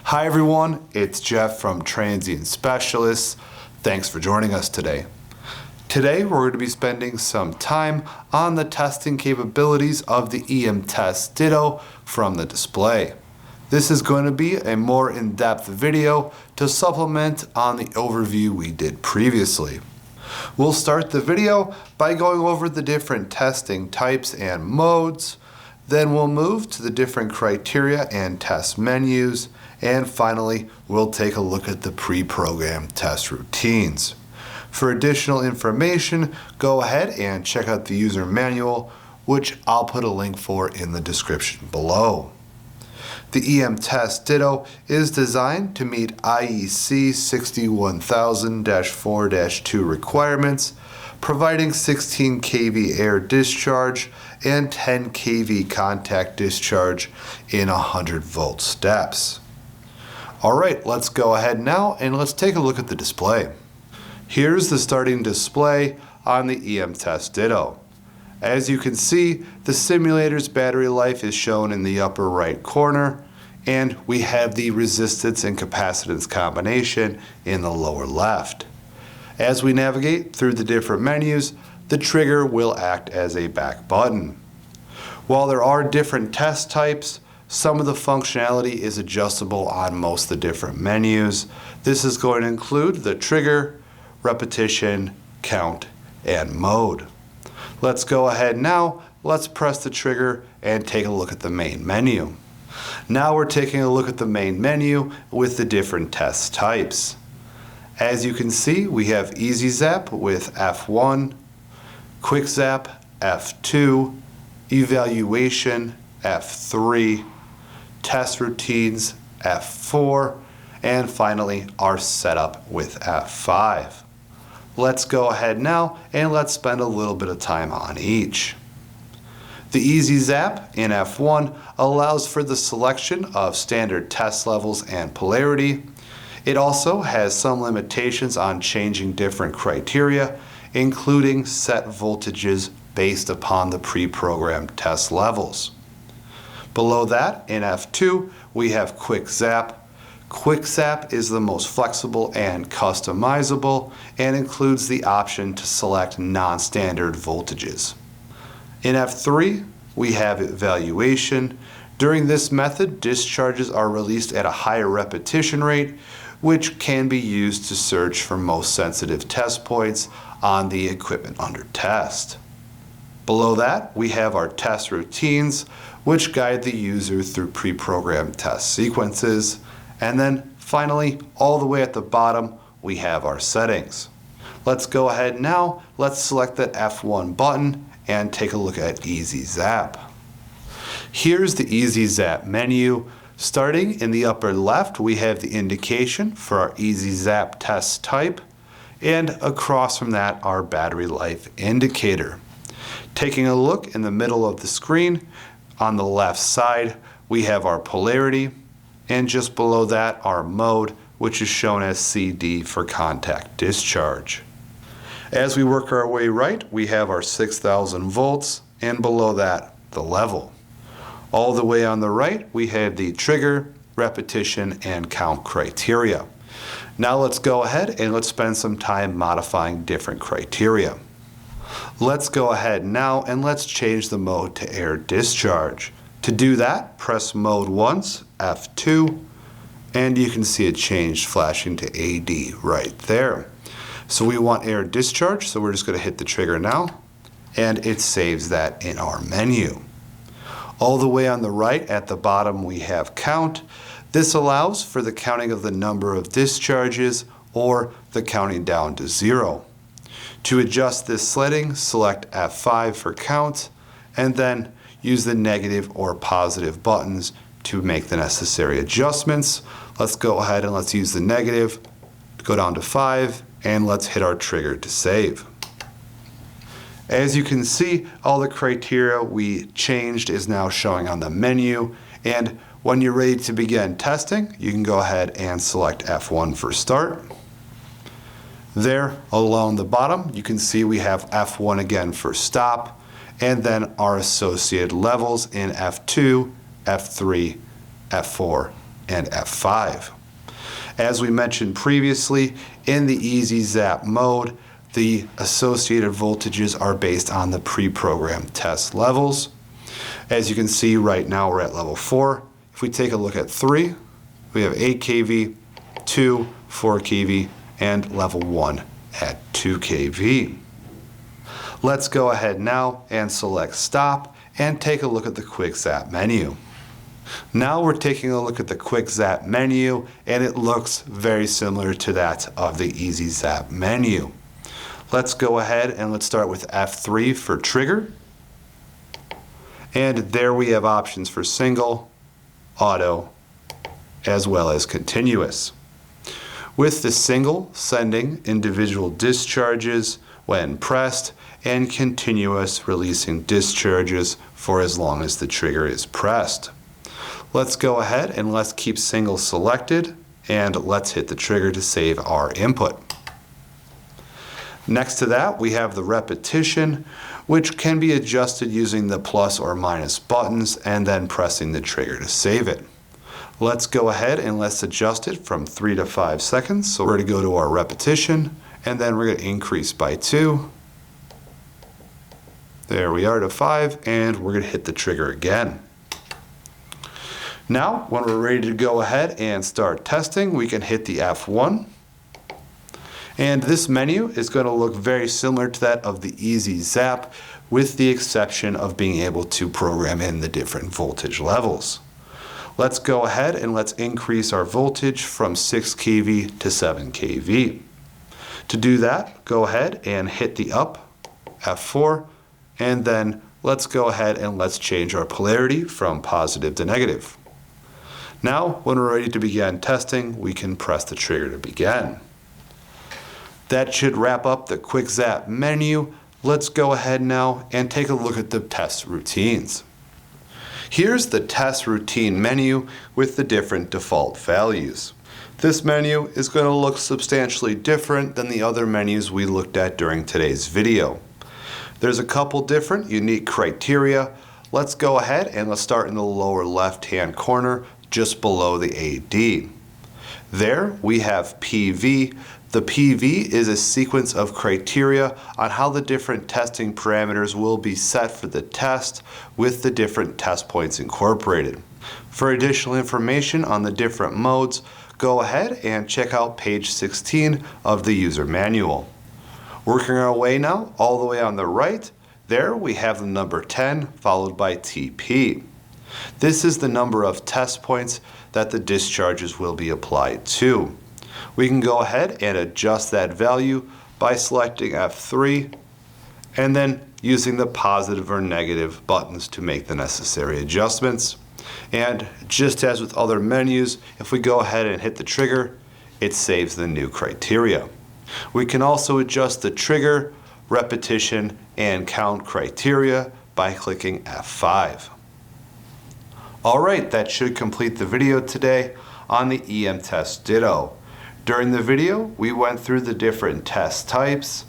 Hi everyone, it's Jeff from Transient Specialists. Thanks for joining us today. Today we're going to be spending some time on the testing capabilities of the EM Test Ditto from the display. This is going to be a more in-depth video to supplement on the overview we did previously. We'll start the video by going over the different testing types and modes. Then we'll move to the different criteria and test menus. And finally, we'll take a look at the pre-programmed test routines. For additional information, go ahead and check out the user manual, which I'll put a link for in the description below. The EM Test Ditto is designed to meet IEC 61000-4-2 requirements, providing 16 kV air discharge and 10 kV contact discharge in 100 volt steps. Alright, let's go ahead now and let's take a look at the display. Here's the starting display on the EM Test Ditto. As you can see, the simulator's battery life is shown in the upper right corner, and we have the resistance and capacitance combination in the lower left. As we navigate through the different menus, the trigger will act as a back button. While there are different test types, some of the functionality is adjustable on most of the different menus. This is going to include the trigger, repetition, count, and mode. Let's go ahead now, let's press the trigger and take a look at the main menu. Now we're taking a look at the main menu with the different test types. As you can see, we have Easy Zap with F1, Quick Zap F2, Evaluation F3, Test Routines F4, and finally our setup with F5. Let's go ahead now and let's spend a little bit of time on each. The Easy Zap in F1 allows for the selection of standard test levels and polarity. It also has some limitations on changing different criteria, including set voltages based upon the pre-programmed test levels. Below that, in F2, we have Quick Zap. Quick Zap is the most flexible and customizable and includes the option to select non-standard voltages. In F3, we have Evaluation. During this method, discharges are released at a higher repetition rate, which can be used to search for most sensitive test points on the equipment under test. Below that, we have our test routines, which guide the user through pre-programmed test sequences. And then finally, all the way at the bottom, we have our settings. Let's go ahead now, let's select that F1 button and take a look at Easy Zap. Here's the Easy Zap menu. Starting in the upper left, we have the indication for our Easy Zap test type, and across from that, our battery life indicator. Taking a look in the middle of the screen, on the left side, we have our polarity, and just below that, our mode, which is shown as CD for contact discharge. As we work our way right, we have our 6,000 volts, and below that, the level. All the way on the right, we have the trigger, repetition, and count criteria. Now let's go ahead and let's spend some time modifying different criteria. Let's go ahead now and let's change the mode to air discharge. To do that, press mode once, F2, and you can see it changed, flashing to AD right there. So we want air discharge, so we're just going to hit the trigger now, and it saves that in our menu. All the way on the right at the bottom we have count. This allows for the counting of the number of discharges or the counting down to 0. To adjust this setting, select F5 for count, and then use the negative or positive buttons to make the necessary adjustments. Let's go ahead and let's use the negative, go down to 5, and let's hit our trigger to save. As you can see, all the criteria we changed is now showing on the menu, and when you're ready to begin testing, you can go ahead and select F1 for start. There, along the bottom, you can see we have F1 again for stop, and then our associated levels in F2, F3, F4, and F5. As we mentioned previously, in the Easy Zap mode, the associated voltages are based on the pre-programmed test levels. As you can see right now we're at level 4. If we take a look at 3, we have 8 kV, 2, 4 kV, and level 1 at 2 kV. Let's go ahead now and select stop and take a look at the Quick Zap menu. Now we're taking a look at the Quick Zap menu, and it looks very similar to that of the Easy Zap menu. Let's go ahead and let's start with F3 for trigger. And there we have options for single, auto, as well as continuous. With the single, sending individual discharges when pressed, and continuous, releasing discharges for as long as the trigger is pressed. Let's go ahead and let's keep single selected, and let's hit the trigger to save our input. Next to that, we have the repetition, which can be adjusted using the plus or minus buttons and then pressing the trigger to save it. Let's go ahead and let's adjust it from 3 to 5 seconds. So we're going to go to our repetition, and then we're going to increase by 2. There we are to 5, and we're going to hit the trigger again. Now, when we're ready to go ahead and start testing, we can hit the F1. And this menu is going to look very similar to that of the Easy Zap, with the exception of being able to program in the different voltage levels. Let's go ahead and let's increase our voltage from 6 kV to 7 kV. To do that, go ahead and hit the up, F4, and then let's go ahead and let's change our polarity from positive to negative. Now, when we're ready to begin testing, we can press the trigger to begin. That should wrap up the Quick Zap menu. Let's go ahead now and take a look at the test routines. Here's the test routine menu with the different default values. This menu is going to look substantially different than the other menus we looked at during today's video. There's a couple different unique criteria. Let's go ahead and let's start in the lower left-hand corner just below the AD. There we have PV. The PV is a sequence of criteria on how the different testing parameters will be set for the test with the different test points incorporated. For additional information on the different modes, go ahead and check out page 16 of the user manual. Working our way now all the way on the right, there we have the number 10 followed by TP. This is the number of test points that the discharges will be applied to. We can go ahead and adjust that value by selecting F3 and then using the positive or negative buttons to make the necessary adjustments. And just as with other menus, if we go ahead and hit the trigger, it saves the new criteria. We can also adjust the trigger, repetition, and count criteria by clicking F5. Alright, that should complete the video today on the EM Test Ditto. During the video, we went through the different test types,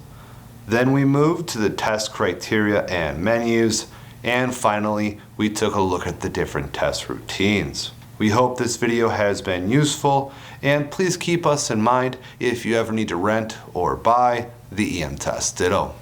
then we moved to the test criteria and menus, and finally, we took a look at the different test routines. We hope this video has been useful, and please keep us in mind if you ever need to rent or buy the EM Test Ditto.